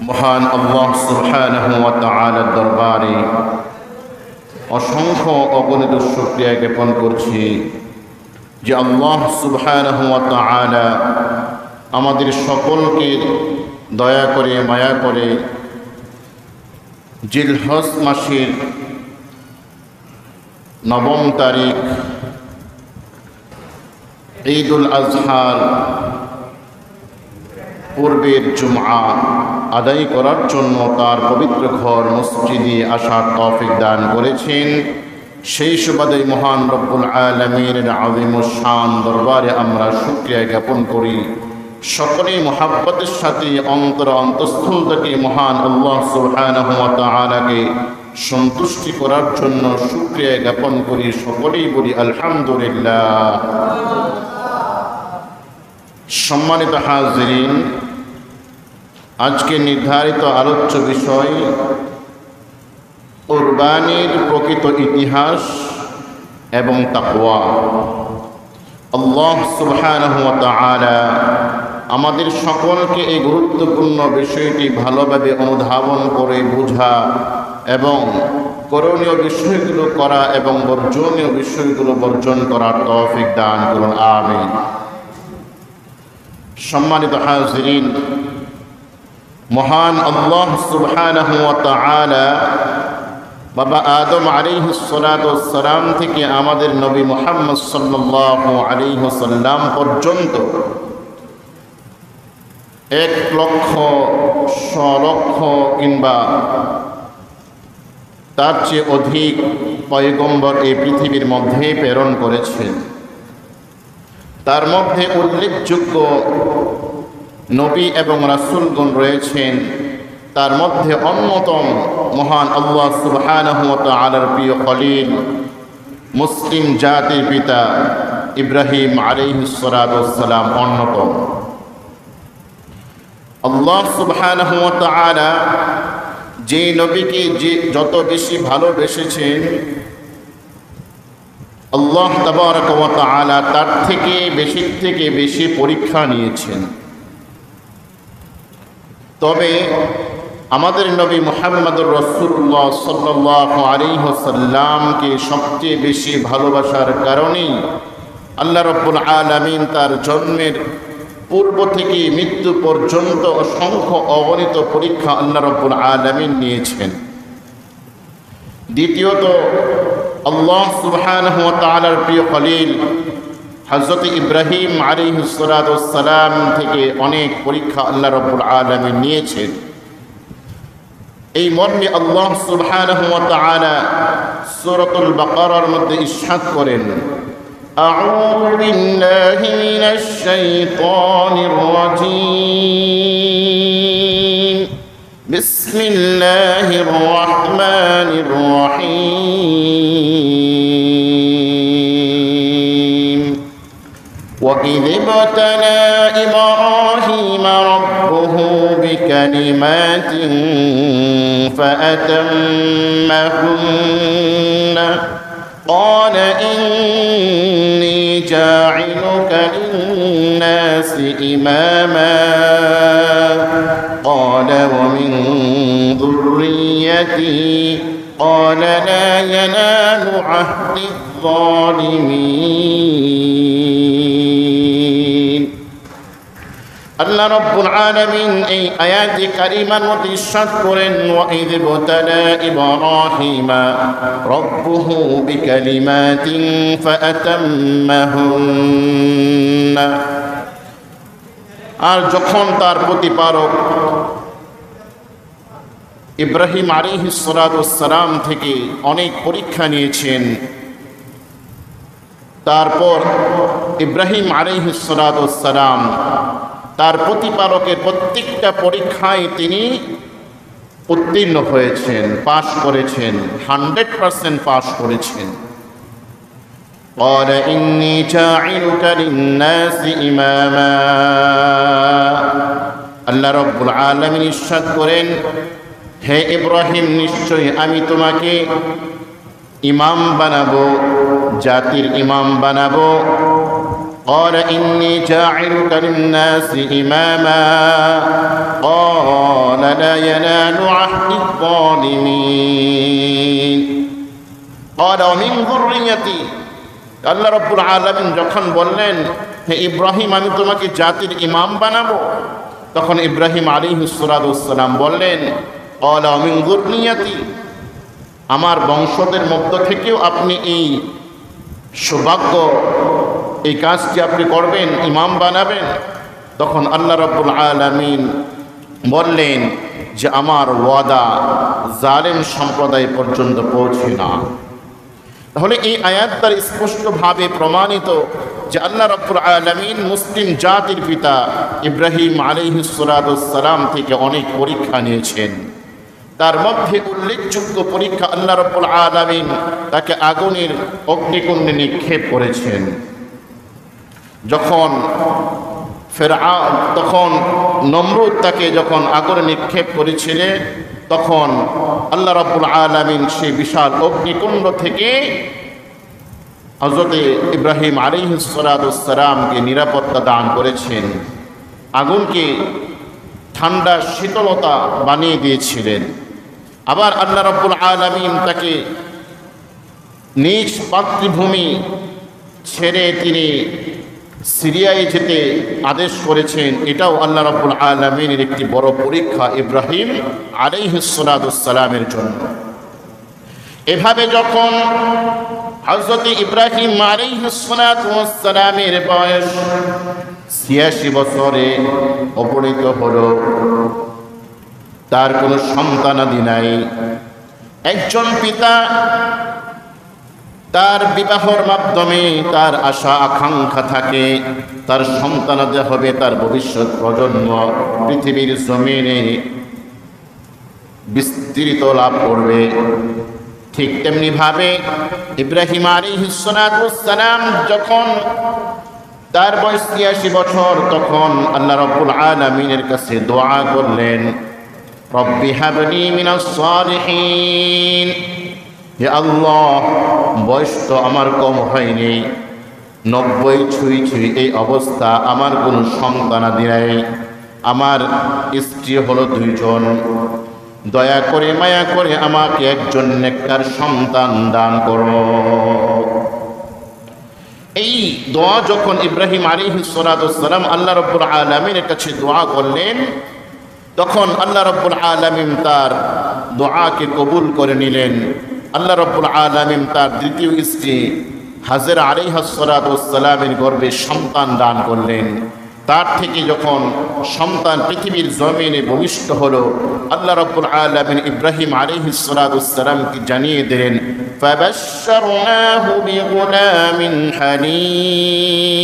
মহান আল্লাহ সুবহানাহু ওয়া তাআলার দরবারে অসংখ্য অগণিত শুকরিয়া জ্ঞাপন করছি যে আল্লাহ সুবহানাহু ওয়া তাআলা আমাদের সকলকে দয়া করে মায়া করে জিলহজ মাসের 9 তারিখ ঈদুল আজহার পূর্বের জুমআ আদায় করার জন্য তার পবিত্র ঘর মসজিদে আসার তৌফিক দান করেছেন। সেই সুবাদে মহান রব্বুল আলামিনের আযীম শান দরবারে আমরা শুকরিয়া জ্ঞাপন করি। সকলেই মুহাব্বতের সাথে অন্তঃস্থল থেকে মহান আল্লাহ সুবহানাহু ওয়া তাআলাকে সন্তুষ্টি করার জন্য শুকরিয়া জ্ঞাপন করি। সকলেই বলি আলহামদুলিল্লাহ। সম্মানিত হাজিরিন, আজকে নির্ধারিত আলোচ্য বিষয় কুরবানির প্রকৃত ইতিহাস এবং তাকওয়া। আল্লাহ সুবহানাহু ওয়া তাআলা আমাদের সকলকে এই গুরুত্বপূর্ণ বিষয়টি ভালোভাবে অনুধাবন করে বোঝা এবং করণীয় বিষয়গুলো করা এবং বর্জনীয় বিষয়গুলো বর্জন করার তৌফিক দান করুন, আমিন। সম্মানিত হাজিরিন, মহান আল্লাহ সুবহানাহু ওয়া তাআলা বাবা আদম আলাইহিস সালাতু ওয়াস সালাম থেকে আমাদের নবী মুহাম্মদ সাল্লাল্লাহু আলাইহি ওয়াসাল্লাম পর্যন্ত 1 লক্ষ 100 লক্ষ কিংবা তার চেয়ে অধিক পয়গম্বর এই পৃথিবীর মধ্যে প্রেরণ করেছেন। তার মধ্যে উল্লেখযোগ্য নবী এবং রাসূলগণ রয়েছেন। তার মধ্যে অন্যতম মহান আল্লাহ সুবহানাহু ওয়া তাআলার প্রিয় খলিল মুসলিম জাতির পিতা ইব্রাহিম আলাইহিস সালাতু ওয়াস সালাম অন্যতম। আল্লাহ সুবহানাহু ওয়া তাআলা যে নবীকে যত বেশি ভালোবেসেছেন, আল্লাহ তাবারক ওয়া তাআলা তার থেকে বেশি পরীক্ষা নিয়েছেন। তবে আমাদের নবী মুহাম্মদুর রাসূলুল্লাহ সাল্লাল্লাহু আলাইহি ওয়াসাল্লামকে সবচেয়ে বেশি ভালোবাসার কারণেই আল্লাহ রাব্বুল আলামিন তার জন্মের পূর্ব থেকে মৃত্যু পর্যন্ত অসংখ্য অগণিত পরীক্ষা আল্লাহ রাব্বুল আলামিন নিয়েছেন। দ্বিতীয়ত, আল্লাহ সুবহানাহু ওয়া তাআলার প্রিয় খলিল হযরত ইব্রাহিম আলাইহিস সালাতু ওয়াস সালাম থেকে অনেক পরীক্ষা আল্লাহ রাব্বুল আলামিন নিয়েছেন। এই মর্মে আল্লাহ সুবহানাহু ওয়া তাআলা সূরাতুল বাকারার মধ্যে ইরশাদ করেন, আউযু বিল্লাহি মিনাশ শাইতানির রাজীম, বিসমিল্লাহির রাহমানির রহিম। وَإِذِ ابْتَلَى إِبْرَاهِيمَ رَبُّهُ بِكَلِمَاتٍ فَأَتَمَّهُنَّ قَالَ إِنِّي جَاعِلُكَ لِلنَّاسِ إِمَامًا قَالَ وَمِنْ ذُرِّيَّتِي قَالَ لَا يَنَالُ عَهْدِ الظَّالِمِينَ। আল্লাহ রাব্বুল আলামিন এই আয়াতে কারিমার মধ্যে ইরশাদ করেন, ওয়াইয ইবতালা ইব্রাহিমা রাব্বুহু বিকালিমাতিন ফাআতাম্মাহুন্না। আর যখন তার প্রতিপালক ইব্রাহিম আলাইহিস সালাতু ওয়াস সালাম থেকে অনেক পরীক্ষা নিয়েছেন, তারপর ইব্রাহিম আলাইহিস সালাতু ওয়াস সালাম তার প্রতিপালকের প্রত্যেকটা পরীক্ষায় তিনি উত্তীর্ণ হয়েছেন, পাশ করেছেন, 100% পাশ করেছেন। قال إني جاعلك للناس إماما। আল্লাহ রাব্বুল আলামিন ইরশাদ করেন, হে ইব্রাহিম, নিশ্চয়ই আমি তোমাকে ইমাম বানাবো, জাতির ইমাম বানাবো। قال إني جاعلك للناس إماما قال لا ينال عهد الظالمين قال ومن ذريتي আল্লাহ রাব্বুল আলামিন যখন বললেন হে ইব্রাহিম আমি তোমাকে জাতির ইমাম বানাবো, তখন ইব্রাহিম আলাইহিস সালাতু ওয়াস সালাম বললেন ক্বালা মিন যুররিয়াতি, আমার বংশদের মধ্য থেকেও আপনি এই সৌভাগ্য এই কাজটি আপনি করবেন, ইমাম বানাবেন। তখন আল্লাহ রাব্বুল আলামিন বললেন যে আমার ওয়াদা জালেম সম্প্রদায় পর্যন্ত পৌঁছে না। তাহলে এই আয়াত দ্বারা স্পষ্টভাবে প্রমাণিত যে আল্লাহ রাব্বুল আলামিন মুসলিম জাতির পিতা ইব্রাহিম আলাইহিস সালাতু ওয়াস সালাম থেকে অনেক পরীক্ষা নিয়েছেন। তার মধ্যে উল্লেখযোগ্য পরীক্ষা আল্লাহ রাব্বুল আলামিন তাকে আগুনের অগ্নিকুণ্ডে নিক্ষেপ করেছেন। তখন নমরুদ তাকে যখন আগুনে নিক্ষেপ করেছিলেন, তখন আল্লাহ রাব্বুল আলামিন সেই বিশাল অগ্নিকুণ্ড থেকে হযরত ইব্রাহিম আলাইহিস সালাতু ওয়াস সালামকে নিরাপত্তা দান করেছেন, আগুনকে ঠান্ডা শীতলতা বানিয়ে দিয়েছিলেন। আবার আল্লাহ রাব্বুল আলামিন তাকে নিজ মাতৃভূমি ছেড়ে তিনি সিরিয়ায় যেতে আদেশ করেছেন। এটাও আল্লাহ রাব্বুল আলামিনের একটি বড় পরীক্ষা ইব্রাহিম আলাইহিস সালাতু ওয়াস সালামের জন্য। এভাবে যখন হযরত ইব্রাহিম আলাইহিস সালাতু ওয়াস সালামের বয়স ৮৬ বছরে উপনীত হলো, তার কোনো সন্তানাদি নাই। একজন পিতা তার বিবাহের মাধ্যমে তার আশা আকাঙ্ক্ষা থাকে তার সন্তানাদি হবে, তার ভবিষ্যৎ প্রজন্ম পৃথিবীর জমিনে বিস্তৃত লাভ করবে। ঠিক তেমনি ভাবে ইব্রাহিম আলাইহিস সালাতু ওয়াস সালাম যখন তার বয়স ৮৬ বছর, তখন আল্লাহ রাব্বুল আলামিনের কাছে দোয়া করলেন রব্বি হাবলি মিনাস সালিহিন, হে আল্লাহ বয়স তো আমার কম হয়নি, ৯০ ছুঁই এই অবস্থা, আমার কোনো সন্তানাদি নাই, আমার স্ত্রী হলো ২ জন, দয়া করে মায়া করে আমাকে একজন নেককার সন্তান দান করো। এই দোয়া যখন ইব্রাহিম আলাইহিস সালাতু ওয়াস সালাম আল্লাহ রাব্বুল আলামিনের কাছে দোয়া করলেন, তখন আল্লাহ রাব্বুল আলামিন তার দোয়াকে কবুল করে নিলেন। আল্লাহ রাব্বুল আলামিন তার দ্বিতীয় স্ত্রী হাজেরা আলাইহাস সালাতু ওয়াস সালামের গর্ভে সন্তান দান করলেন। তার থেকে যখন সন্তান পৃথিবীর জমিনে ভূমিষ্ঠ হলো, আল্লাহ রাব্বুল আলামিন ইব্রাহিম আলাইহিস সালাতু ওয়াস সালামকে জানিয়ে দিলেন ফাবাশশারনাহু বিগুলামিন হালিম,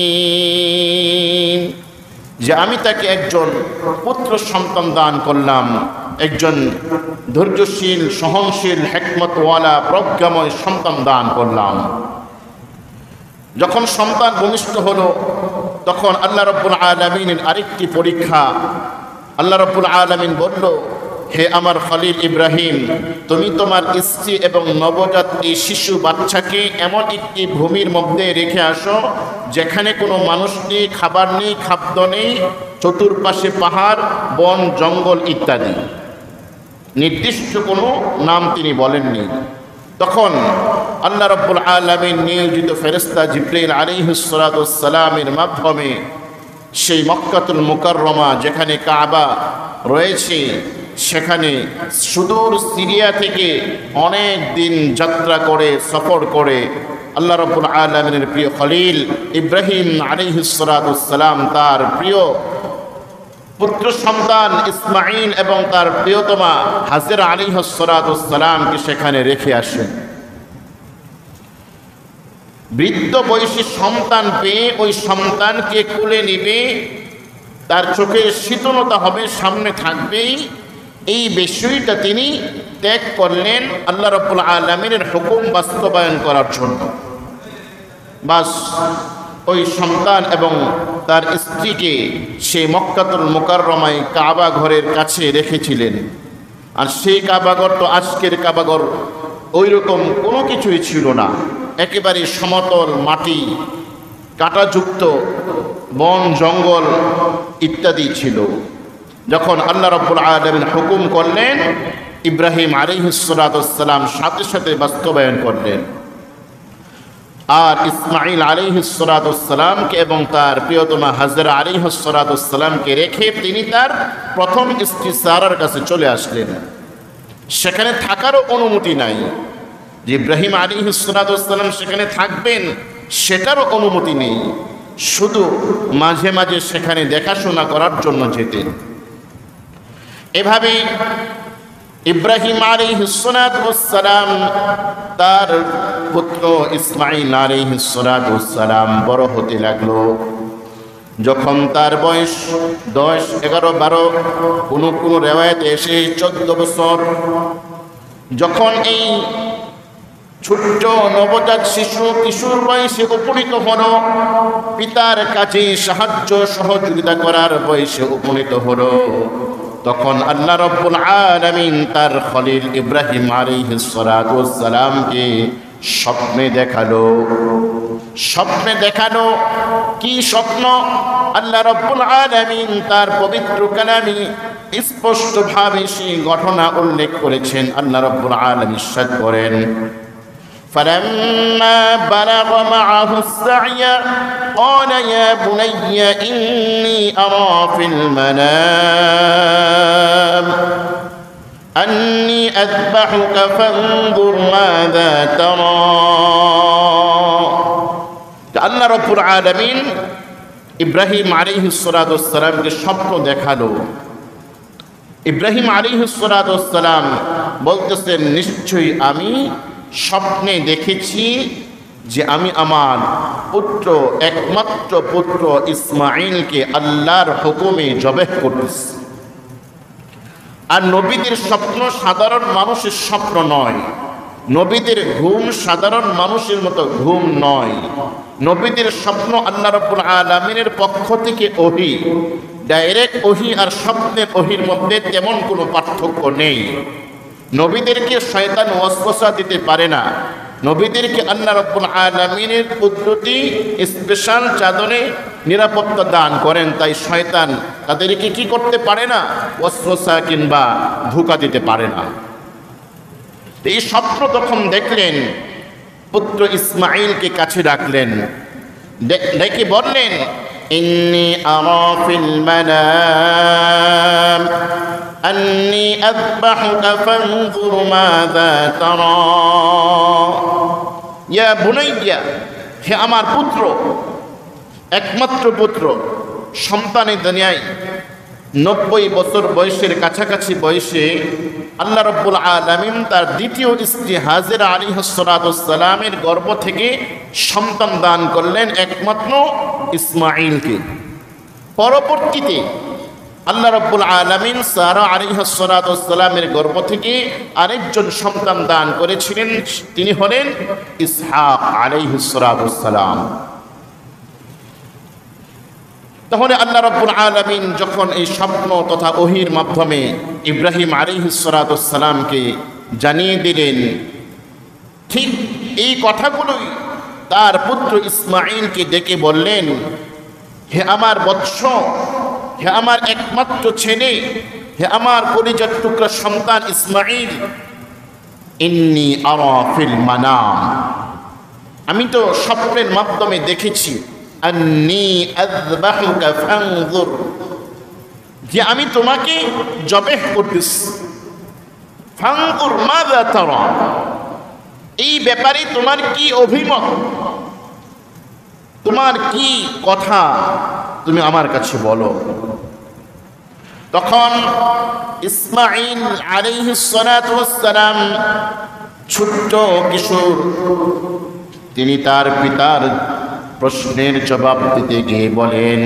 যে আমি তাকে একজন পুত্র সন্তান দান করলাম, একজন ধৈর্যশীল সহনশীল হিকমতওয়ালা প্রজ্ঞাময় সন্তান দান করলাম। যখন সন্তান ভূমিষ্ঠ হলো, তখন আল্লাহ রাব্বুল আলামিনের আরেকটি পরীক্ষা। আল্লাহ রাব্বুল আলামিন বলল হে আমার খলিল ইব্রাহিম, তুমি তোমার স্ত্রী এবং নবজাত এই শিশু বাচ্চাকে এমন একটি ভূমির মধ্যে রেখে আসো যেখানে কোনো মানুষ নেই, খাবার নেই, খাদ্য নেই, চতুর্পাশে পাহাড়, বন, জঙ্গল ইত্যাদি। নির্দিষ্ট কোনো নাম তিনি বলেননি। তখন আল্লাহ রাব্বুল আলামিন নিয়োজিত ফেরেশতা জিবরাইল আলাইহিস সালাতু ওয়াস সালামের মাধ্যমে সেই মক্কাতুল মুকাররমা যেখানে কাবা রয়েছে, সেখানে সুদূর সিরিয়া থেকে অনেক দিন যাত্রা করে সফর করে আল্লাহ রাব্বুল আলামিনের প্রিয় খলিল ইব্রাহিম আলাইহিস সালাতু ওয়াস সালাম তার প্রিয় পুত্র সন্তান ইসমাঈল এবং তার প্রিয়তমা হাজেরা আলাইহিস সালাতু ওয়াস সালামকে সেখানে রেখে আসেন। বৃদ্ধ বয়সী সন্তান পেয়ে ওই সন্তানকে কোলে নেবে, তার চোখে শীতলতা হবে, সামনে থাকবেই, এই বিষয়টা তিনি ত্যাগ করলেন আল্লাহ রাব্বুল আলামিনের হুকুম বাস্তবায়ন করার জন্য। বাস ওই সন্তান এবং তার স্ত্রীকে সেই মক্কাতুল মুকাররমায় কাবা ঘরের কাছে রেখেছিলেন। আর সেই কাবাঘর তো আজকের কাবাঘর ওই রকম কোনো কিছুই ছিল না, একেবারে সমতল মাটি, কাঁটাযুক্ত বন জঙ্গল ইত্যাদি ছিল। যখন আল্লাহ রাব্বুল আলামিন হুকুম করলেন, ইব্রাহিম আলাইহিস সালাম সাথে সাথে বাস্তবায়ন করলেন। আর ইসমাঈল আলাইহিস সালামকে এবং তার প্রিয়তমা হাজরা আলাইহিস সালামকে রেখে তিনি তার প্রথম স্ত্রী সারার কাছে চলে আসলেন। সেখানে থাকারও অনুমতি নাই, যে ইব্রাহিম আলাইহিস সালাম সেখানে থাকবেন সেটারও অনুমতি নেই, শুধু মাঝে মাঝে সেখানে দেখাশোনা করার জন্য যেতেন। এভাবে ইব্রাহিম আলাইহিস সালাম তার পুত্র ইসমাঈল আলাইহিস সালাম বড় হতে লাগলো। যখন তার বয়স 10, 11, 12, কোনো রেওয়ায়েতে এসে 14 বছর, যখন এই ছোট্ট নবজাত শিশু কিশোর বয়সে উপনীত হল, পিতার কাছে সাহায্য সহযোগিতা করার বয়সে উপনীত হল, তখন আল্লাহ রাব্বুল আলামিন তার খলিল ইব্রাহিম আলাইহিস সালামকে স্বপ্নে দেখালো। কি স্বপ্ন? আল্লাহ রাব্বুল আলামিন তার পবিত্র কালামে স্পষ্টভাবে সেই ঘটনা উল্লেখ করেছেন। আল্লাহ রাব্বুল আলামিন ইরশাদ করেন, فلما بلغ معه السعي قال يا بني إني أرى في المنام أني أذبحك فانظر ماذا ترى। আল্লাহ রাব্বুল আলামিন ইব্রাহিম আলাইহিস সালামকে স্বপ্ন দেখালো। ইব্রাহিম আলাইহিস সালাম বলতেছেন, নিশ্চয়ই আমি স্বপ্নে দেখেছি যে আমি আমার পুত্র, একমাত্র পুত্র ইসমাঈলকে আল্লাহর হুকুমে জবেহ করতেছি। আর নবীদের স্বপ্ন সাধারণ মানুষের স্বপ্ন নয়, নবীদের ঘুম সাধারণ মানুষের মতো ঘুম নয়। নবীদের স্বপ্ন আল্লাহ রাব্বুল আলামিনের পক্ষ থেকে ওহী, ডাইরেক্ট ওহী আর স্বপ্নের ওহীর মধ্যে তেমন কোনো পার্থক্য নেই। নবীদেরকে শয়তান ওয়াসওয়াসা দিতে পারে না। নবীদেরকে আল্লাহ রাব্বুল আলামিনের কুদরতি স্পেশাল চাদরে নিরাপত্তা দান করেন, তাই শয়তান তাদেরকে কি করতে পারে না? ওয়াসওয়াসা কিংবা ধোঁকা দিতে পারে না। এই স্বপ্ন তখন দেখলেন, পুত্র ইসমাঈলকে কাছে ডাকলেন, ডেকে বললেন, ইন্নী আরা ফিল মানাম আন্নী আযবাহুকা ফানজুর মাযা তারা। ইয়া বুনাইয়া, হে আমার পুত্র, একমাত্র পুত্র, সন্তানের দুনিয়ায় 90 বছর বয়সের কাছাকাছি বয়সে আল্লাহ রাব্বুল আলামিন তার দ্বিতীয় স্ত্রী হাজেরা আলাইহিস সালামের গর্ভ থেকে সন্তান দান করলেন একমাত্র ইসমাঈলকে। পরবর্তীতে আল্লাহ রাব্বুল আলামিন সারা আলাইহিস সালামের গর্ভ থেকে আরেকজন সন্তান দান করেছিলেন, তিনি হলেন ইসহাক আলাইহিস সালাম। তাহলে আল্লাহ রাব্বুল আলামিন যখন এই স্বপ্ন তথা ওহীর মাধ্যমে ইব্রাহিম আলাইহিস সালামকে জানিয়ে দিলেন, ঠিক এই কথাগুলোই তার পুত্র ইসমাঈলকে ডেকে বললেন, হে আমার বৎস, হে আমার একমাত্র ছেলে, হে আমার কলিজার টুকরা সন্তান ইসমাঈল, ইন্নী আরা ফিল মানাম, আমি তো স্বপ্নের মাধ্যমে দেখেছি, আন্নী আযবাহুকা ফানজুর, যে আমি তোমাকে জবেহ করতেছি, ফানজুর মাযা তারা, এই ব্যাপারে তোমার কি অভিমত, তোমার কি কথা, তুমি আমার কাছে বলো। তখন ইসমাঈল আলাইহিস সালাম ছোট্ট কিশোর, তিনি তার পিতার প্রশ্নের জবাব দিতে গিয়ে বলেন,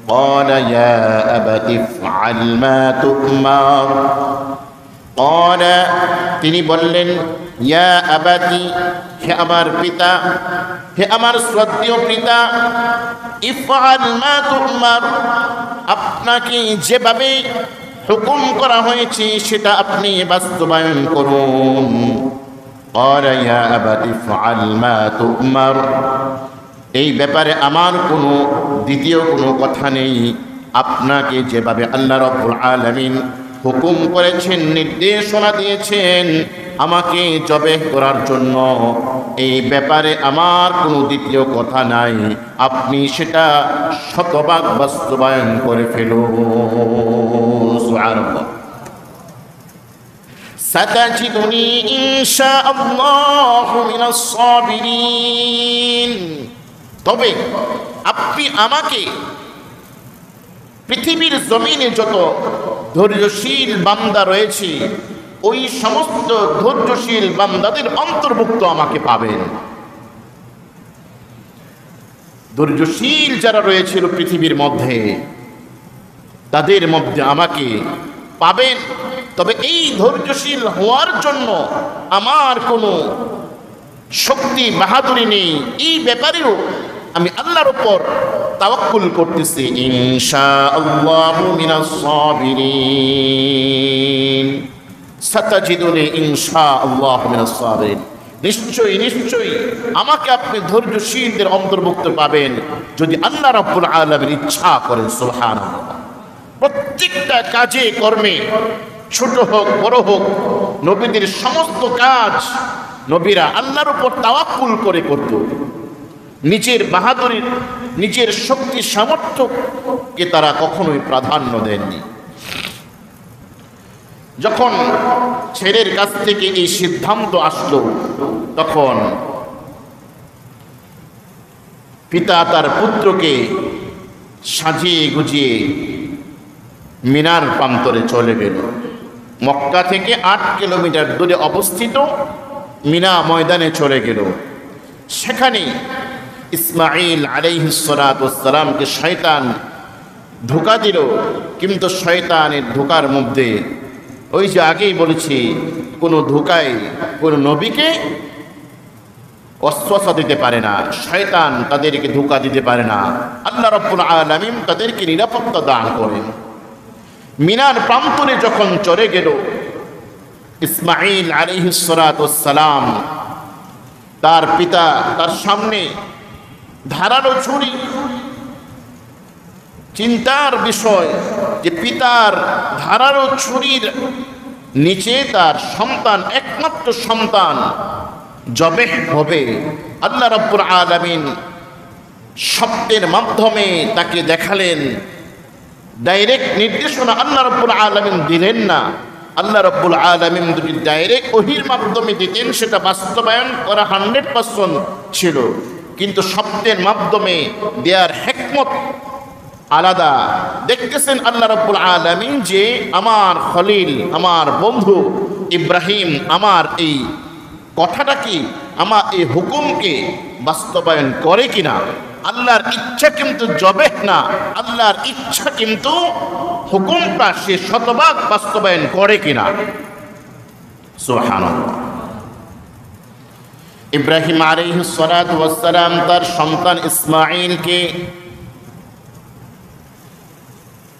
ক্বালা ইয়া আবাতি ইফআল মা তু'মার। ক্বালা, তিনি বললেন, ইয়া আবাতি, হে আমার পিতা, হে আমার শ্রদ্ধেয় পিতা, ইফআল মা তু'মার, আপনাকে যেভাবে হুকুম করা হয়েছে সেটা আপনি বাস্তবায়ন করুন। ক্বালা ইয়া আবাতি ইফআল মা তু'মার, এই ব্যাপারে আমার কোনো দ্বিতীয় কোনো কথা নেই, আপনাকে যেভাবে আল্লাহ রাব্বুল আলামিন হুকুম করেছেন, নির্দেশনা দিয়েছেন আমাকে জবেহ করার জন্য, এই ব্যাপারে আমার কোনো দ্বিতীয় কথা নাই, আপনি সেটা শতভাগ বাস্তবায়ন করে ফেলুন। সুবহানাল্লাহ। সাতাজিদুনি ইনশাআল্লাহু মিনাস সাবিরিন। তবে আপনি আমাকে পৃথিবীর জমিনে যত ধৈর্যশীল বান্দা রয়েছে ওই সমস্ত ধৈর্যশীল বান্দাদের অন্তর্ভুক্ত আমাকে পাবেন। ধৈর্যশীল যারা রয়েছিল পৃথিবীর মধ্যে তাদের মধ্যে আমাকে পাবেন। তবে এই ধৈর্যশীল হওয়ার জন্য আমার কোনো শক্তি বাহাদুরি নেই, এই ব্যাপারেও আমি আল্লাহর উপর তাওয়াক্কুল করতেছি। ইনশাআল্লাহু মিনাস সাবিরিন, সাতাজিদুনি ইনশাআল্লাহু মিনাস সাবিরিন। নিশ্চয়ই নিশ্চয়ই আমাকে আপনি ধৈর্যশীলদের অন্তর্ভুক্ত পাবেন যদি আল্লাহ রাব্বুল আলামিন ইচ্ছা করেন। সুবহানাল্লাহ। প্রত্যেকটা কাজে কর্মে, ছোট হোক বড় হোক, নবীদের সমস্ত কাজ নবীরা আল্লাহর উপর তাওয়াক্কুল করে করত। নিজের বাহাদুরি, নিজের শক্তি সামর্থ্যকে তারা কখনোই প্রাধান্য দেননি। যখন ছেলের কাছ থেকে এই সিদ্ধান্ত আসলো তখন পিতা তার পুত্রকে সাজিয়ে গুজিয়ে মিনার প্রান্তরে চলে গেল। মক্কা থেকে 8 কিলোমিটার দূরে অবস্থিত মিনা ময়দানে চলে গেল। সেখানে ইসমাঈল আলাইহিস সালাতু ওয়াস সালামকে শয়তান ধোঁকা দিল, কিন্তু শয়তানের ধোঁকার মধ্যে ওই যে আগেই বলেছি, কোনো ধোঁকায় কোনো নবীকে অস্ত্রসা দিতে পারে না, শয়তান তাদেরকে ধোঁকা দিতে পারে না। আল্লাহ রাব্বুল আলামিন তাদেরকে নিরাপত্তা দান করেন। মিনার প্রান্তরে যখন চলে গেল ইসমাঈল আলাইহিস সালাতু ওয়াস সালাম, তার পিতা তার সামনে ধারালো ছুরি। চিন্তার বিষয় যে পিতার ধারালো ছুরির নিচে তার সন্তান, একমাত্র সন্তান জবেহ হবে। আল্লাহ রাব্বুল আলামিন স্বপ্নের মাধ্যমে তাকে দেখালেন। ডাইরেক্ট নির্দেশনা আল্লাহ রাব্বুল আলামিন দিলেন না। আল্লাহ রাব্বুল আলামিন যদি ডাইরেক্ট ওহীর মাধ্যমে দিতেন সেটা বাস্তবায়ন করা 100% ছিল, কিন্তু স্বপ্নের মাধ্যমে দেয়ার হিকমত আলাদা। দেখতেছেন আল্লাহ রাব্বুল আলামিন যে আমার খলিল, আমার বন্ধু ইব্রাহিম আমার এই কথাটা কি, আমার এই হুকুমকে বাস্তবায়ন করে কিনা। আল্লাহর ইচ্ছা কিন্তু জবেহ না, আল্লাহর ইচ্ছা কিন্তু হুকুমটা সে শতভাগ বাস্তবায়ন করে কিনা। সুবহানাল্লাহ। ইব্রাহিম আলাইহিস সালাতু ওয়াস সালাম তার সন্তান ইসমাঈলকে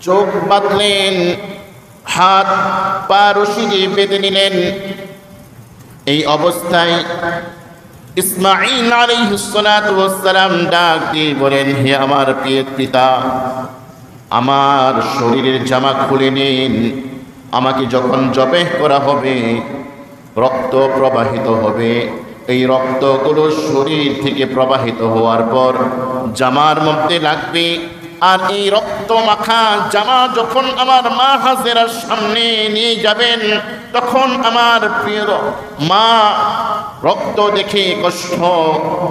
চোখ বাঁধলেন, হাত পা রশি দিয়ে বেঁধে নিলেন। এই অবস্থায় ইসমাঈল আলাইহিস সালাতু ওয়াস সালাম ডাক দিয়ে বলেন, হে আমার প্রিয় পিতা, আমার শরীরের জামা খুলে নিন। আমাকে যখন জবেহ করা হবে রক্ত প্রবাহিত হবে, এই রক্তগুলো শরীর থেকে প্রবাহিত হওয়ার পর জামার মধ্যে লাগবে। আর এই রক্ত মাখা জামা যখন আমার মা হাজেরার সামনে নিয়ে যাবেন তখন আমার প্রিয় মা রক্ত দেখে কষ্ট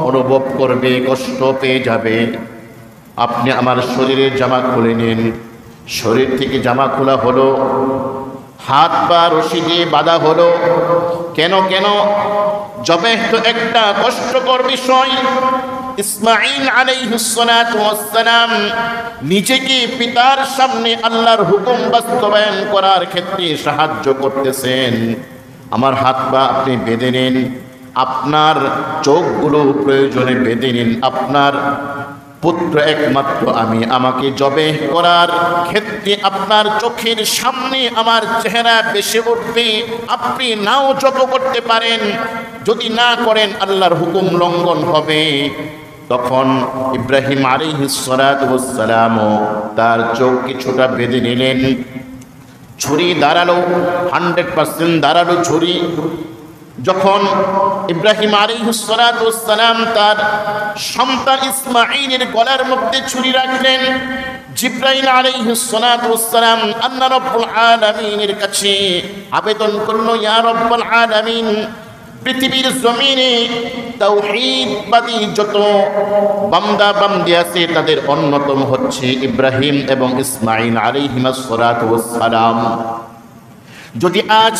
অনুভব করবে, কষ্ট পেয়ে যাবে। আপনি আমার শরীরের জামা খুলে নিন। শরীর থেকে জামা খোলা হলো, হাত পা রশি দিয়ে বাঁধা হলো। কেন কেন? জবেহ তো একটা কষ্টকর বিষয়। ইসমাঈল আলাইহিস সালাতু ওয়াস সালাম নিজেকে পিতার সামনে আল্লাহর হুকুম বাস্তবায়ন করার ক্ষেত্রে সাহায্য করতেছেন। আমার হাত পা আপনি বেঁধে নিন, আপনার চোখগুলো প্রয়োজনে বেঁধে নিন। আপনার পুত্র একমাত্র আমি, আমাকে জবেহ করার ক্ষেত্রে আপনার চোখের সামনে আমার চেহারা বেশি উঠবে। আপনি নাও জব করতে পারেন, যদি না করেন আল্লাহর হুকুম লঙ্ঘন হবে। তখন ইব্রাহিম আলাইহিস সালাতু ওয়াস সালাম তার চোখ কিছুটা বেঁধে নিলেন। ছুরি দাঁড়ালো, 100% দাঁড়ালো ছুরি। যখন ইব্রাহিম আলাইহিস সালাতু ওয়াস সালাম তার সন্তান ইসমাঈলের গলার মধ্যে ছুরি রাখলেন, জিবরাইল আলাইহিস সালাতু ওয়াস সালাম আল্লাহ রাব্বুল আলামিনের কাছে আবেদন করলো, ইয়া রাব্বুল আলামিন, পৃথিবীর জমিনে তাওহীদবাদী যত বান্দা বান্দি আছে তাদের অন্যতম হচ্ছে ইব্রাহিম এবং ইসমাঈল আলাইহিমাস সালাতু ওয়াস সালাম। যদি আজ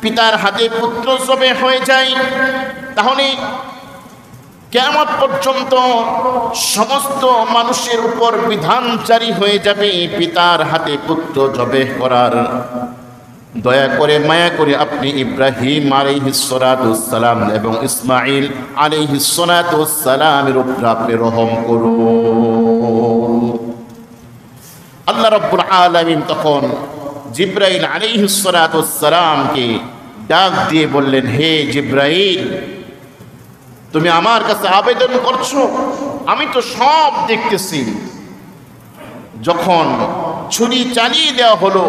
পিতার হাতে পুত্র জবে হয়ে যায়, তাহলে কিয়ামত পর্যন্ত সমস্ত মানুষের উপর বিধান জারি হয়ে যাবে পিতার হাতে পুত্র জবে করার। দয়া করে মায়া করে আপনি ইব্রাহিম আলাইহিস সালাতু ওয়াস সালাম এবং ইসমাঈল আলাইহিস সালাতু ওয়াস সালামের উপর আপনি রহম করুন। আল্লাহ রাব্বুল আলামিন তখন জিবরাইল আলাইহিস সালাতু ওয়াস সালামকে ডাক দিয়ে বললেন, হে জিবরাইল, তুমি আমার কাছে আবেদন করছো, আমি তো সব দেখতেছি। যখন ছুরি চালিয়ে দেওয়া হলো,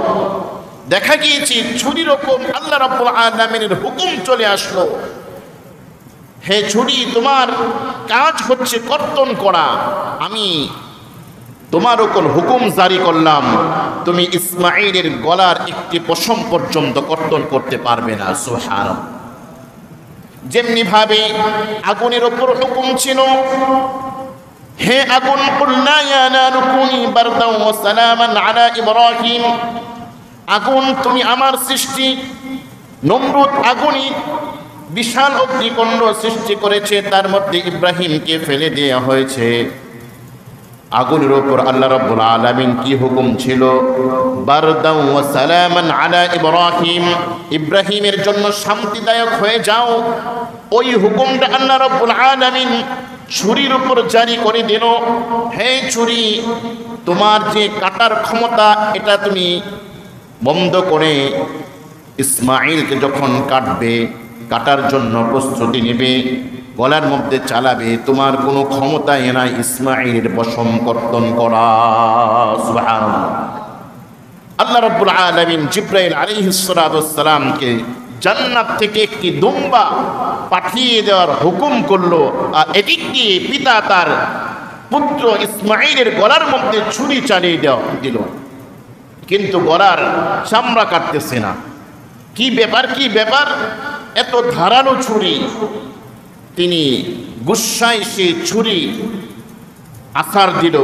দেখা গিয়েছে ছুরির ওপর আল্লাহ রাব্বুল আলামিনের হুকুম চলে আসলো, হে ছুরি, তোমার কাজ হচ্ছে কর্তন করা। আমি তোমার উপর হুকুম জারি করলাম, তুমি ইসমাঈলের গলার একটি পশম পর্যন্ত কর্তন করতে পারবে না। সুবহানাল্লাহ। যেমনি ভাবে আগুনের উপর হুকুম ছিল, হে আগুন, কুলনা ইয়া নারু কুনি বারদাও ওয়া সালামান আলা ইব্রাহিম, আগুন তুমি আমার সৃষ্টি। নমরুদ আগুনই বিশাল অগ্নিকুণ্ড সৃষ্টি করেছে, তার মধ্যে ইব্রাহিমকে ফেলে দেওয়া হয়েছে। আগুনের উপর আল্লাহ রাব্বুল আলামিন কি হুকুম ছিল? বারদাও ওয়া সালামান আলা ইব্রাহিম, ইব্রাহিমের জন্য শান্তিদায়ক হয়ে যাও। ওই হুকুমটা আল্লাহ রাব্বুল আলামিন ছুরির উপর জারি করে দিল, হে ছুরি, তোমার যে কাটার ক্ষমতা এটা তুমি বন্ধ করে ইসমাঈলকে যখন কাটবে, কাটার জন্য প্রস্তুতি নেবে, গলার মধ্যে চালাবে, তোমার কোনো ক্ষমতাই নাই ইসমাঈলের পশম কর্তন করা। সুবহানাল্লাহ। আল্লাহ রাব্বুল আলামিন জিবরাইল আলাইহিস সালাতু ওয়াস সালামকে জান্নাত থেকে একটি দুম্বা পাঠিয়ে দেওয়ার হুকুম করলো, আর এদিক দিয়ে পিতা তার পুত্র ইসমাঈলের গলার মধ্যে ছুরি চালিয়ে দিল, কিন্তু গলার চামড়া কাটতেছে না। কি ব্যাপার, কি ব্যাপার, এত ধারালো ছুরি! তিনি গুসায় সেই ছুরি আছাড় দিল,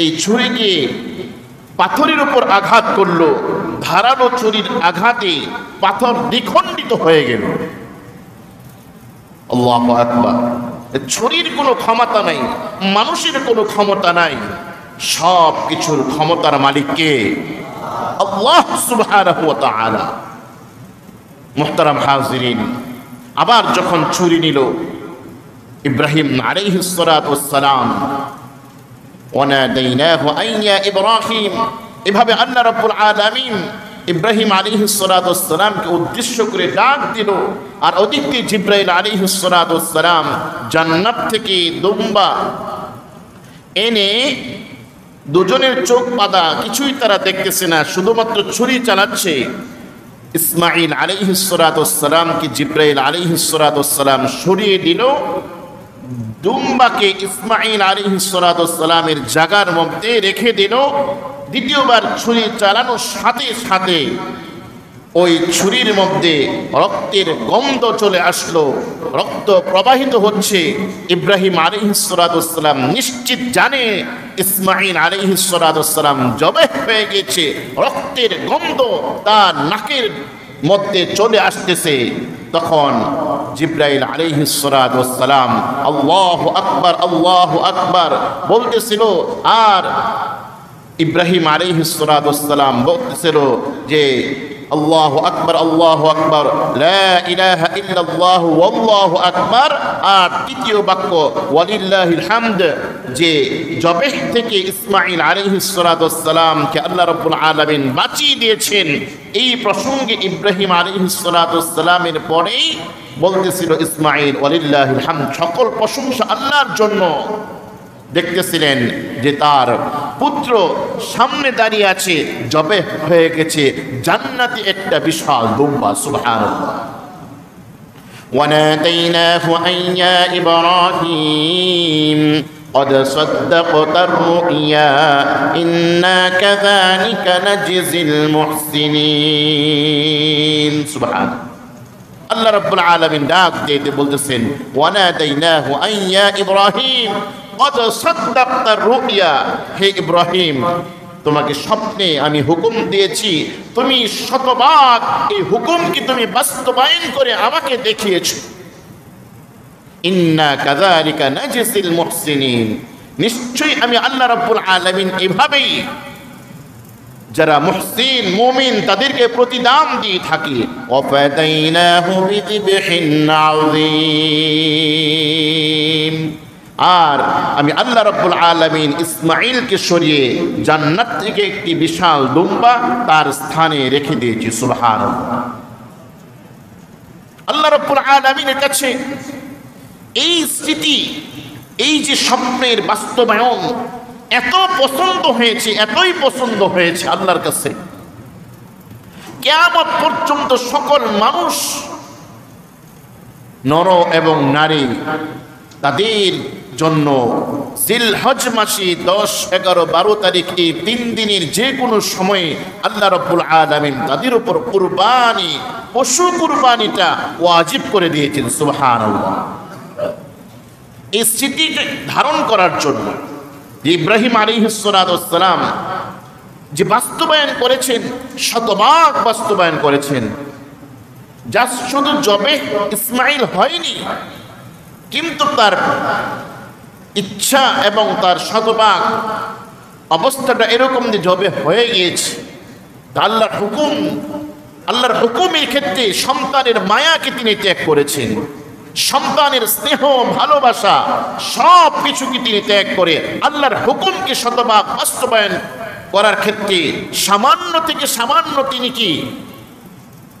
এই ছুরিকে পাথরের উপর আঘাত করলো, ধারালো ছুরির আঘাতে পাথর দ্বিখণ্ডিত হয়ে গেল। আল্লাহু আকবার। ছুরির কোনো ক্ষমতা নাই, মানুষের কোনো ক্ষমতা নাই, সব কিছুর ক্ষমতার মালিক কে? আল্লাহ সুবহানাহু ওয়া তাআলা। মুহতারাম হাজিরিন, আবার যখন ছুরি নিল ইব্রাহিম আলাইহিস সালাতু ওয়াস সালাম, ওয়ানাদাইনাহু আইয়া ইব্রাহিম, এভাবে আল্লাহ রাব্বুল আলামিন ইব্রাহিম আলাইহিস সালাতু ওয়াস সালামকে উদ্দেশ্য করে ডাক দিল। আর ওদিক দিয়ে জিবরাইল আলাইহিস সালাতু ওয়াস সালাম জান্নাত থেকে দুম্বা এনে দুজনের চোখ বাঁধা, কিছুই তারা দেখতেছে না, শুধুমাত্র ছুরি চালাচ্ছে। ইসমাঈল আলাইহিস সালাতু ওয়াস সালামকে জিবরাইল আলাইহিস সালাতু ওয়াস সালাম সরিয়ে দিল, দুম্বাকে ইসমাঈল আলাইহিস সালাতু ওয়াস সালামের জায়গার মধ্যে রেখে দিল। দ্বিতীয়বার ছুরি চালানোর সাথে সাথে ওই ছুরির মধ্যে রক্তের গন্ধ চলে আসলো, রক্ত প্রবাহিত হচ্ছে। ইব্রাহিম আলাইহিস সালাতু ওয়াস সালাম নিশ্চিত জানে ইসমাঈল আলাইহিস সালাতু ওয়াস সালাম জবেহ হয়ে গেছে, রক্তের গন্ধ তার নাকের মধ্যে চলে আসতেছে। তখন জিবরাইল আলাইহিস সালাতু ওয়াস সালাম আল্লাহু আকবার, আল্লাহু আকবার বলতেছিল, আর ইব্রাহিম আলাইহিস সালাতু ওয়াস সালাম বলতেছিল যে আল্লাহু আকবার আল্লাহু আকবার লা ইলাহা ইল্লাল্লাহু ওয়াল্লাহু আকবার, আর তৃতীয় বাক্য ওয়ালিল্লাহিল হামদ, যে জবেহ থেকে ইসমাঈল আলাইহিস সালাতু ওয়াস সালামকে আল্লাহ রাব্বুল আলামিন বাঁচিয়ে দিয়েছেন। এই প্রসঙ্গে ইব্রাহিম আলাইহিস সালাতু ওয়াস সালামের পরেই বলতেছিল ইসমাঈল ওয়ালিল্লাহিল হামদ, সকল প্রশংসা আল্লাহর জন্য। দেখতেছিলেন যে তার পুত্র সামনে দাঁড়িয়ে আছে, জবে হয়ে গেছে জান্নাতি একটা বিশাল দুম্বা। সুবহানাল্লাহ। ওয়ানাদাইনাহু আন ইয়া ইব্রাহিম قد صدقت الرؤيا إنا كذلك نجزي المحسنين سبحان আল্লাহ রাব্বুল আলামিন ডাক দিতে বলতেছেন ওয়ানাদাইনাহু আন ইয়া ইব্রাহিম কদ সাদ্দাকতা রুইয়া, হে ইব্রাহিম তোমাকে স্বপ্নে আমি হুকুম দিয়েছি, তুমি শতভাগ এই হুকুমকে তুমি বাস্তবায়ন করে আমাকে দেখিয়েছো। ইন্না কাযালিকা নাজসিল মুহসিনিন, নিশ্চয়ই আমি আল্লাহ রাব্বুল আলামিন এভাবেই যারা মুহসিন মুমিন তাদেরকে প্রতিদান দিয়ে থাকি। ওয়াফাদাইনাহু বিযিবহিন আযীম, আর আমি আল্লাহ রাব্বুল আলামিন ইসমাঈলকে সরিয়ে জান্নাত থেকে একটি বিশাল দুম্বা তার স্থানে রেখে দিয়েছি। সুবহানাল্লাহ। আল্লাহ রাব্বুল আলামিনের কাছে এই স্মৃতি, এই যে স্বপ্নের বাস্তবায়ন এত পছন্দ হয়েছে, এতই পছন্দ হয়েছে আল্লাহর কাছে, কিয়ামত পর্যন্ত সকল মানুষ নর এবং নারী তাদের জন্য জিলহজ মাসে 10, 11, 12 তারিখ এই 3 দিনের যে কোনো সময়ে আল্লাহ রাব্বুল আলামিন তাদের উপর কুরবানি, পশু কুরবানিটা ওয়াজিব করে দিয়েছেন। সুবহানাল্লাহ। এই স্মৃতি ধারণ করার জন্য ইব্রাহিম আলাইহিস সালাতু ওয়াস সালাম যে বাস্তবায়ন করেছেন, শতভাগ বাস্তবায়ন করেছেন। যা শুধু জবে ইসমাঈল হয়নি, কিন্তু তার ইচ্ছা এবং তার শতভাগ অবস্থাটা এরকম যে জবে হয়ে গিয়েছে। আল্লাহর হুকুমের ক্ষেত্রে সন্তানের মায়াকে তিনি ত্যাগ করেছেন, সন্তানের স্নেহ ভালোবাসা সব কিছুকে তিনি ত্যাগ করে আল্লাহর হুকুমকে শতভাগ বাস্তবায়ন করার ক্ষেত্রে সামান্য থেকে সামান্য তিনি কি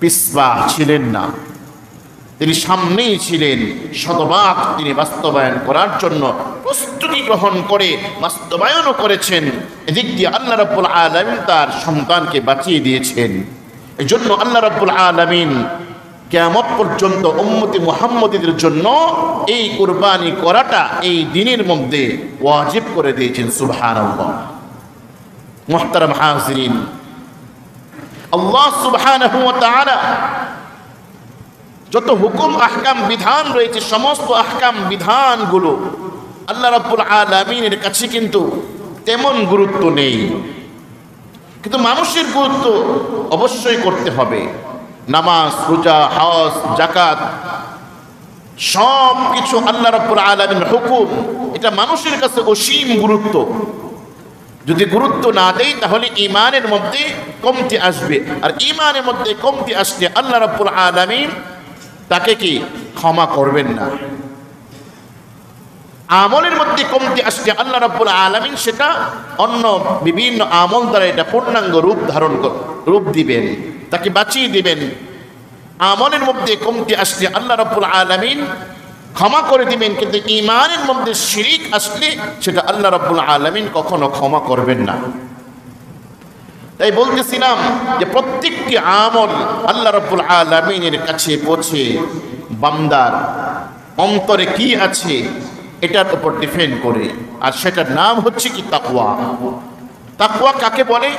পিছপা ছিলেন না, তিনি সামনেই ছিলেন। শতভাগ তিনি বাস্তবায়ন করার জন্য প্রস্তুতি গ্রহণ করে বাস্তবায়নও করেছেন। এদিক দিয়ে আল্লাহ রাব্বুল আলামিন তার সন্তানকে বাঁচিয়ে দিয়েছেন। এজন্য আল্লাহ রাব্বুল আলামিন কিয়ামত পর্যন্ত উম্মতি মুহাম্মদীদের জন্য এই কুরবানি করাটা এই দিনের মধ্যে ওয়াজিব করে দিয়েছেন। সুবহানাল্লাহ। মুহতারাম হাজিরিন, আল্লাহ সুবহানাহু ওয়া তাআলা যত হুকুম আহকাম বিধান রয়েছে, সমস্ত আহকাম বিধানগুলো আল্লাহ রাব্বুল আলামিনের কাছে কিন্তু তেমন গুরুত্ব নেই, কিন্তু মানুষের গুরুত্ব অবশ্যই করতে হবে। নামাজ, রোজা, হজ, যাকাত সব কিছু আল্লাহ রাব্বুল আলামিনের হুকুম, এটা মানুষের কাছে অসীম গুরুত্ব। যদি গুরুত্ব না দেয় তাহলে ঈমানের মধ্যে কমতি আসবে, আর ঈমানের মধ্যে কমতি আসলে আল্লাহ রাব্বুল আলামিন তাকে কি ক্ষমা করবেন না। আমলের মধ্যে কমতি আসলে আল্লাহ রাব্বুল আলামিন সেটা অন্য বিভিন্ন আমল দ্বারা এটা পূর্ণাঙ্গ রূপ দিবেন, তাকে বাঁচিয়ে দিবেন। আমলের মধ্যে কমতি আসলে আল্লাহ রাব্বুল আলামিন ক্ষমা করে দিবেন, কিন্তু ঈমানের মধ্যে শিরিক আসলে সেটা আল্লাহ রাব্বুল আলামিন কখনো ক্ষমা করবেন না। তাই বলতেছিলাম যে প্রত্যেকটি আমল আল্লাহ রাব্বুল আলামিনের কাছে পৌঁছে বান্দার অন্তরে কি আছে এটার উপর ডিপেন্ড করে, আর সেটার নাম হচ্ছে কি তাকওয়া। তাকওয়া কাকে বলে?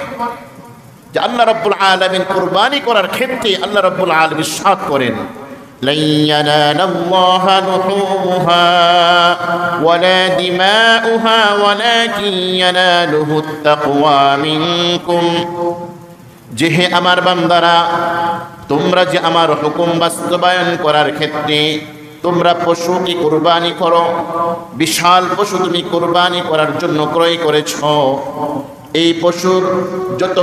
যে আল্লাহ রাব্বুল আলামিন কুরবানি করার ক্ষেত্রে আল্লাহ রাব্বুল আলামিন ইরশাদ করেন, lan yanalallaha luhumuha wala dima'uha walakin yanaluhu at-taqwa minkum, যে হে আমার বান্দারা, তোমরা যে আমার হুকুম বাস্তবায়ন করার ক্ষেত্রে তোমরা পশুকে কুরবানি করো, বিশাল পশু তুমি কুরবানি করার জন্য ক্রয় করেছ, এই পশুর যত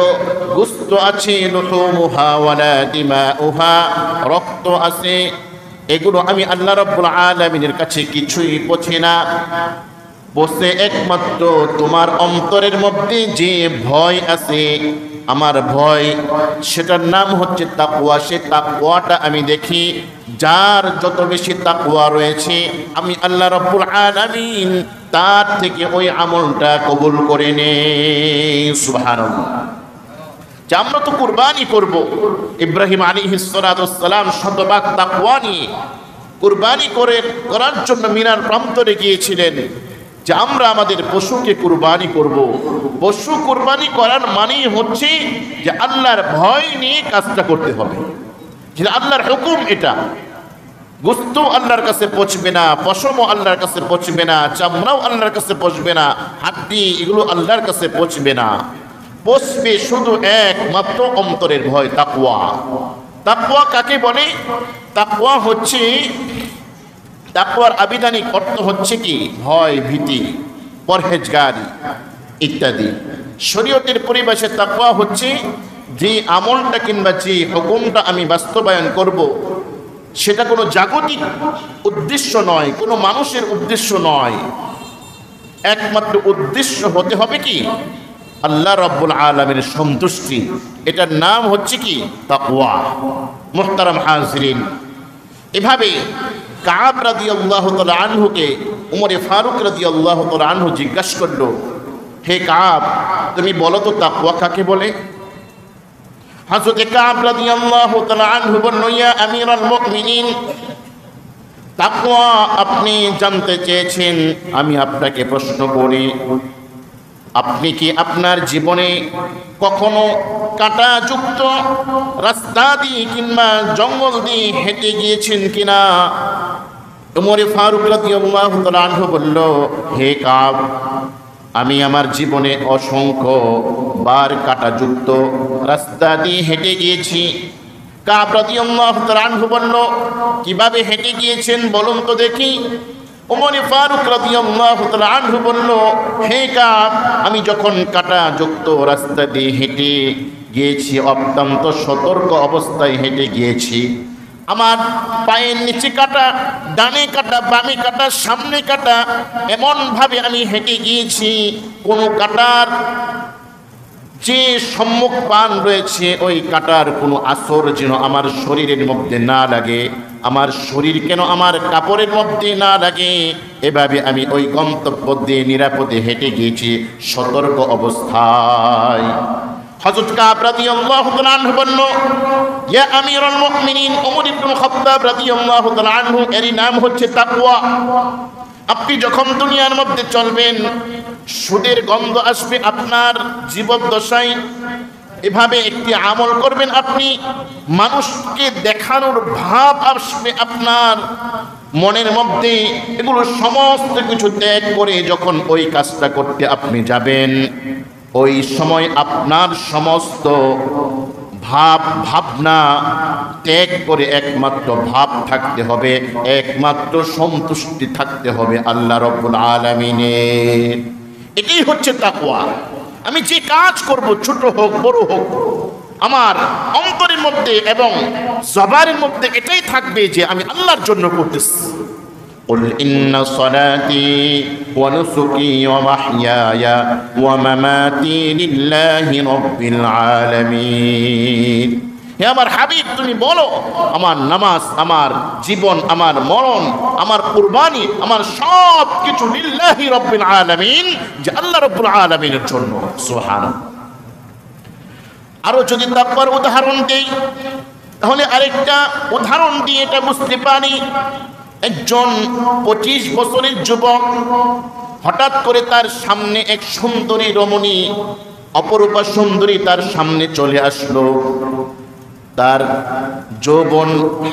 গোশত আছে, লুহুমুহা ওয়ালা দিমাউহা, রক্ত আছে, এগুলো আমি আল্লাহ রাব্বুল আলামিনের কাছে কিছুই পৌঁছে না। বসে একমাত্র তোমার অন্তরের মধ্যে যে ভয় আছে, আমার ভয়, সেটার নাম হচ্ছে তাকওয়া। সে তাকওয়াটা আমি দেখি। যার যত বেশি তাকওয়া রয়েছে, আমি আল্লাহ রাব্বুল আলামিন তার থেকে ওই আমলটা কবুল করে নেই। সুবহানাল্লাহ। যে আমরা তো কুরবানি করব, ইব্রাহিম আলাইহিস সালাতু ওয়াস সালাম শতভাগ তাকওয়া নিয়ে কুরবানি করার জন্য মিনার প্রান্তরে গিয়েছিলেন, যে আমরা আমাদের পশুকে কুরবানি করব। পশু কুরবানি করার মানেই হচ্ছে যে আল্লাহর ভয় নিয়ে কাজটা করতে হবে, যেটা আল্লাহর হুকুম। এটা গোশত আল্লাহর কাছে পৌঁছবে না, পশমও আল্লাহর কাছে পৌঁছবে না, চামড়াও আল্লাহর কাছে পৌঁছবে না, হাড্ডি এগুলো আল্লাহর কাছে পৌঁছবে না। পৌঁছবে শুধু একমাত্র অন্তরের ভয়, তাকওয়া। তাকওয়া কাকে বলে? তাকওয়া হচ্ছে, তাকওয়ার আবিধানিক অর্থ হচ্ছে কি? ভয়, ভীতি, পরহেজগারি ইত্যাদি। শরীয়তের পরিভাষায় তাকওয়া হচ্ছে যে আমলটা কিংবা যে হুকুমটা আমি বাস্তবায়ন করব, সেটা কোনো জাগতিক উদ্দেশ্য নয়, কোনো মানুষের উদ্দেশ্য নয়। একমাত্র উদ্দেশ্য হতে হবে কি? আল্লাহ রাব্বুল আলামিনের সন্তুষ্টি। এটার নাম হচ্ছে কি? তাকওয়া। মুহতারাম হাজিরিন, এভাবে কাব রাদিয়াল্লাহু তাআলা আনহুকে উমরে ফারুক রাদিয়াল্লাহু তাআলা আনহু জিজ্ঞাসা করল, হে কাব, তুমি বলো তো তাকওয়া কাকে বলে? হযরত কাব রাদিয়াল্লাহু তাআলা আনহু বলল, ইয়া আমিরাল মুমিনিন, তাকওয়া আপনি জানতে চেয়েছেন, আমি আপনাকে প্রশ্ন করি, আপনি কি আপনার জীবনে কখনো কাঁটাযুক্ত রাস্তা দিয়ে কিংবা জঙ্গল দিয়ে হেঁটে গিয়েছেন কিনা? উমরে ফারুক রাদিয়াল্লাহু তাআলা আনহু বলল, হে কাব, আমি আমার জীবনে অসংখ্য বার কাঁটাযুক্ত রাস্তা দিয়ে হেঁটে গিয়েছি। কাব রাদিয়াল্লাহু তাআলা আনহু বলল, কিভাবে হেঁটে গিয়েছেন বলুন তো দেখি। উমরে ফারুক রাদিয়াল্লাহু তাআলা আনহু বলল, হে কাব, আমি যখন কাঁটাযুক্ত রাস্তা দিয়ে হেঁটে গিয়েছি, অত্যন্ত সতর্ক অবস্থায় হেঁটে গিয়েছি। আমার পায়ের নিচে কাটা, ডানে কাটা, বামে কাটা, সামনে কাটা, এমনভাবে আমি হেঁটে গিয়েছি, কোনো কাটার যে সম্মুখ পান রয়েছে, ওই কাটার কোনো আসর যেন আমার শরীরের মধ্যে না লাগে, আমার শরীর কেন আমার কাপড়ের মধ্যে না লাগে। এভাবে আমি ওই গন্তব্য দিয়ে নিরাপদে হেঁটে গিয়েছি, সতর্ক অবস্থায়। হযরত কাব রাদিয়াল্লাহু তাআলা আনহু বলল, ইয়া আমিরুল মুমিনিন, ওমর ইবনে খাত্তাব রাদিয়াল্লাহু তাআলা আনহু, এরই নাম হচ্ছে তাকওয়া। আপনি যখন দুনিয়ার মধ্যে চলবেন, সুদের গন্ধ আসবে আপনার জীবদ্দশায়। এভাবে একটি আমল করবেন আপনি, মানুষকে দেখানোর ভাব আসবে আপনার মনের মধ্যে। এগুলো সমস্ত কিছু ত্যাগ করে যখন ওই কাজটা করতে আপনি যাবেন, ওই সময় আপনার সমস্ত ভাবনা ত্যাগ করে একমাত্র ভাব থাকতে হবে, একমাত্র সন্তুষ্টি থাকতে হবে আল্লাহ রাব্বুল আলামিনের। এটাই হচ্ছে তাকওয়া। আমি যে কাজ করব, ছোট হোক বড় হোক, আমার অন্তরের মধ্যে এবং জবানের মধ্যে এটাই থাকবে যে আমি আল্লাহর জন্য করতেছি। قل إن صلاتي ونسكي ومحياي ومماتي لله رب العالمين। হে আমার হাবিব, তুমি বলো, আমার নামাজ, আমার জীবন, আমার মরণ, আমার কুরবানি, আমার সব কিছু লিল্লাহি রাব্বিল আলামিন, যে আল্লাহ রাব্বুল আলামিনের জন্য। সুবহানাল্লাহ। আরো যদি তাকওয়ার উদাহরণ দেই, তাহলে আরেকটা উদাহরণ দিয়ে এটা বুঝতে পারি। একজন 25 বছরের যুবক, হঠাৎ করে তার সামনে এক সুন্দরী রমণী, অপরূপা সুন্দরী তার সামনে চলে আসলো। তার যৌবন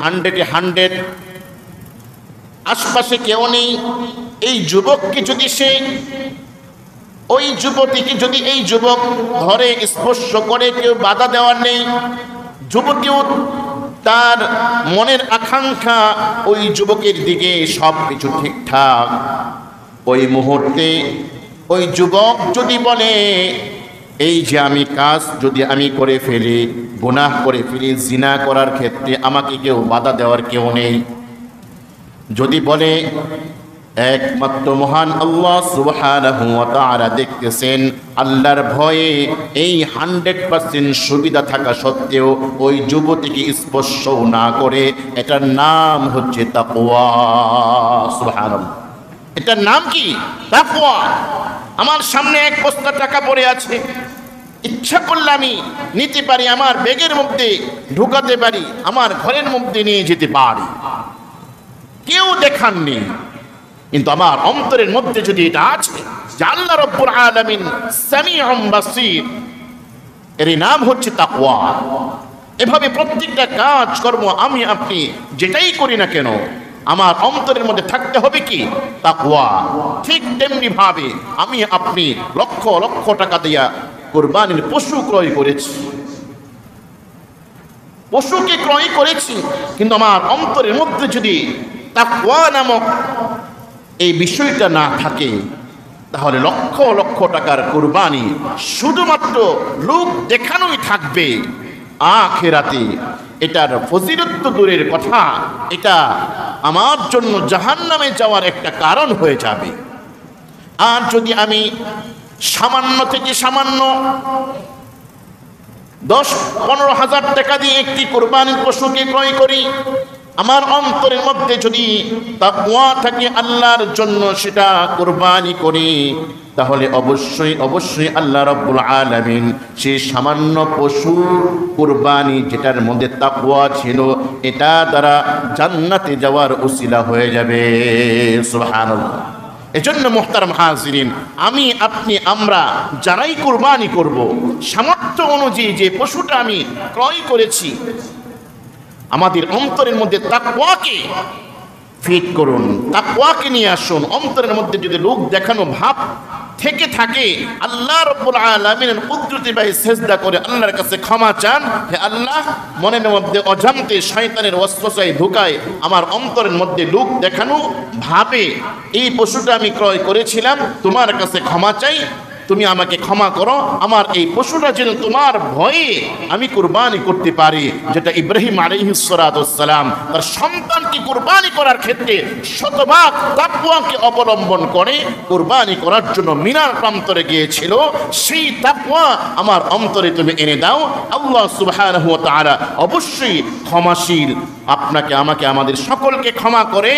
100 আশপাশে কেউ নেই। এই যুবককে যদি সে, ওই যুবতীকে যদি এই যুবক ধরে স্পর্শ করে, কেউ বাধা দেওয়ার নেই। যুবতীও তার মনের আকাঙ্ক্ষা ওই যুবকের দিকে, সব কিছু ঠিকঠাক। ওই মুহূর্তে ওই যুবক যদি বলে, এই যে আমি কাজ যদি আমি করে ফেলি, গুনাহ করে ফেলি, জিনা করার ক্ষেত্রে আমাকে কেউ বাধা দেওয়ার কেউ নেই। যদি বলে একমাত্র মহান আল্লাহ সুবহানাহু ওয়া তাআলা দেখতেছেন, আল্লাহর ভয়ে এই 100% সুবিধা থাকা সত্ত্বেও ওই যুবতীকে স্পর্শও না করে, এটার নাম হচ্ছে তাকওয়া। সুবহানাল্লাহ, এটার নাম কি? তাকওয়া। আমার সামনে এক বস্তা টাকা পড়ে আছে, ইচ্ছা করলে আমি নিতে পারি, আমার ব্যাগের মধ্যে ঢুকাতে পারি, আমার ঘরের মধ্যে নিয়ে যেতে পারি, কেউ দেখাননি। কিন্তু আমার অন্তরের মধ্যে যদি এটা আছে যে আল্লাহ রাব্বুল আলামিন সামিউম বাসীর, এর নাম হচ্ছে তাকওয়া। এভাবে প্রত্যেকটা কাজ কর্ম আমি আপনি যেটাই করি না কেন, আমার অন্তরের মধ্যে থাকতে হবে কি? তাকওয়া। ঠিক তেমনি ভাবে আমি আপনি লক্ষ লক্ষ টাকা দিয়া কুরবানির পশু ক্রয় করেছি, পশুকে ক্রয় করেছি, কিন্তু আমার অন্তরের মধ্যে যদি তাকওয়া নামক এই বিষয়টা না থাকে, তাহলে লক্ষ লক্ষ টাকার কুরবানি শুধুমাত্র লোক দেখানোই থাকবে। আখিরাতে এটার ফজিলত তো দূরের কথা, এটা আমার জন্য জাহান্নামে যাওয়ার একটা কারণ হয়ে যাবে। আর যদি আমি সামান্য থেকে সামান্য 10-15 হাজার টাকা দিয়ে একটি কুরবানির পশুকে ক্রয় করি, আমার অন্তরের মধ্যে যদি তাকওয়া থাকে আল্লাহর জন্য সেটা কুরবানি করি, তাহলে অবশ্যই অবশ্যই আল্লাহ রাব্বুল আলামিন সেই সামান্য পশুর কুরবানি যেটার মধ্যে তাকওয়া ছিল, এটা দ্বারা জান্নাতে যাওয়ার উসিলা হয়ে যাবে। সুবহানাল্লাহ। এজন্য মুহতারাম হাজিরিন, আমি আপনি আমরা যারাই কুরবানি করব, সামর্থ্য অনুযায়ী যে পশুটা আমি ক্রয় করেছি, আমাদের অন্তরের মধ্যে তাকওয়াকে ফিট করুন, তাকওয়াকে নিয়ে আসুন। অন্তরের মধ্যে যদি লোক দেখানো ভাব থেকে থাকে, আল্লাহ রাব্বুল আলামিনের কুদরতি ভাই সেজদা করে আল্লাহর কাছে ক্ষমা চান, হে আল্লাহ, মনের মধ্যে অজান্তে শয়তানের ওয়াসওয়াসায় ঢুকায় আমার অন্তরের মধ্যে লোক দেখানো ভাবে এই পশুটা আমি ক্রয় করেছিলাম, তোমার কাছে ক্ষমা চাই, তুমি আমাকে ক্ষমা করো, আমার এই পশুটা যেন তোমার ভয়ে আমি কুরবানি করতে পারি। যেটা ইব্রাহিম আলাইহিস সালাতু ওয়াস সালাম তার সন্তানকে কুরবানি করার ক্ষেত্রে শতভাগ তাকওয়াকে অবলম্বন করে কুরবানি করার জন্য মিনার প্রান্তরে গিয়েছিল। সেই তাকওয়া আমার অন্তরে তুমি এনে দাও। আল্লাহ সুবহানাহু ওয়া তাআলা অবশ্যই ক্ষমাশীল, আপনাকে আমাকে আমাদের সকলকে ক্ষমা করে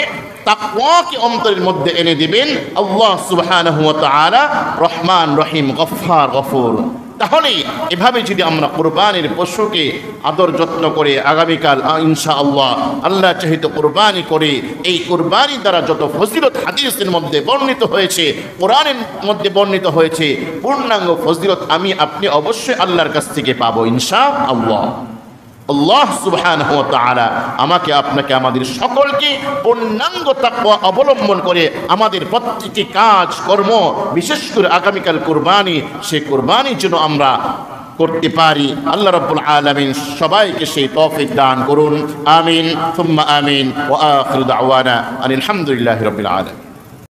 তাকওয়াকে অন্তরের মধ্যে এনে দিবেন। আল্লাহ সুবহানাহু ওয়া তাআলা রহমান রহিম, গফফার, গফুর। তাহলে এভাবে যদি আমরা কুরবানির পশুকে আদর যত্ন করে আগামীকাল ইনশাআল্লাহ আল্লাহ চাহিত কুরবানি করে, এই কুরবানি দ্বারা যত ফজিলত হাদিসের মধ্যে বর্ণিত হয়েছে, কোরআনের মধ্যে বর্ণিত হয়েছে, পূর্ণাঙ্গ ফজিলত আমি আপনি অবশ্যই আল্লাহর কাছ থেকে পাবো ইনশাআল্লাহ। আল্লাহ সুবহানাহু ওয়া তাআলা আমাকে আপনাকে আমাদের সকলকে পূর্ণাঙ্গ তাকওয়া অবলম্বন করে আমাদের প্রত্যেকটি কাজ কর্ম, বিশেষ করে আগামীকাল কুরবানি, সেই কুরবানির জন্য আমরা করতে পারি। আল্লাহ রাব্বুল আলামিন সবাইকে সেই তৌফিক দান করুন। আমিন সুম্মা আমিন। ওয়া আখিরু দাওয়ানা আলহামদুলিল্লাহি রাব্বিল আলামিন।